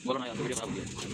बोलो ना यार, वीडियो खराब हो गया।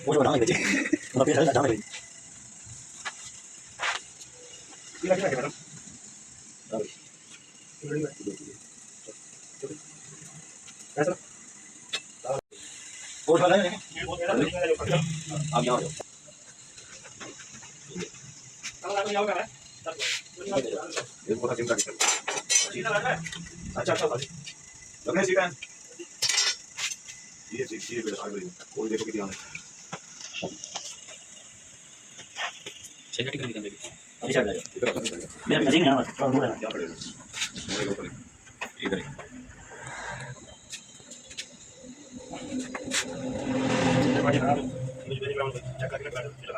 Ủa nhưng mà đắng này chứ. Mà bây giờ là đắng này. Ôi thôi đấy. Ao nhau rồi. Đến có chúng ta लगने सीखा है ये बेटा आगे और देखो कितनी आने शेयर टिकट निकाल देंगे अभी चल जाएगा इधर आता है मैं अभी नहीं ना थोड़ा दूर है क्या पड़ेगा मेरे ऊपर इधर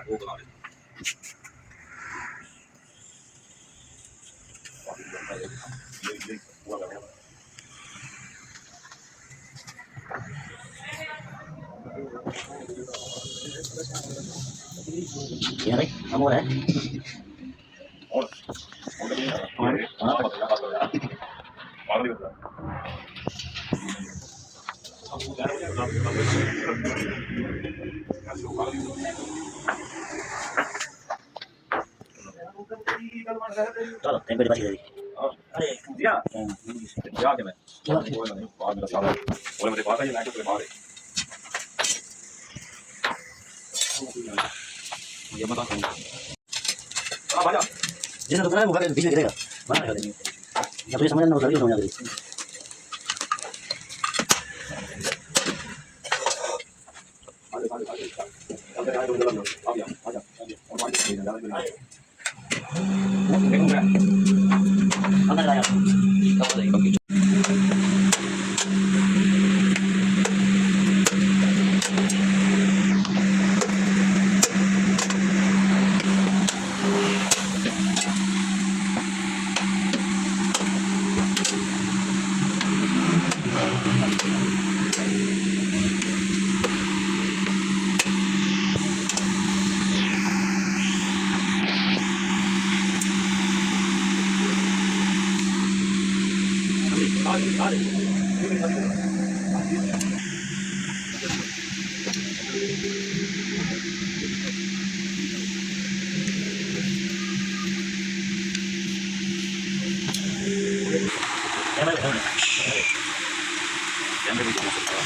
वो बना ले ये हुआ कर ये đấy nó mua đấy और हां और भी होता चलो टाइम पे बच गई अरे दिया क्या क्या मैं बाद में सारा बोले मेरे पास है ये लाइट तेरे पास है ये बता कौन हां बाजा जिसने तो वो बीच में गिरेगा बना कर देंगे या तो समझ ना जल्दी हो जाएगी आगे आगे आगे अंदर आगे उधर आ गया आजा और बाकी नहीं जा देखो मैं अंदर आया तो देखो कि कैमरे में दिखा सकता है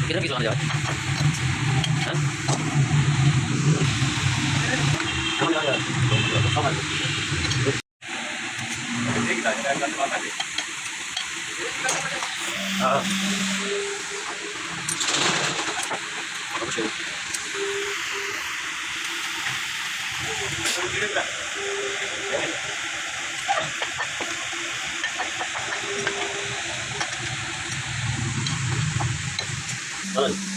किधर की जाना यार हैं कौन आ गया समझ एक लाइन का बात है हां अब शुरू चलो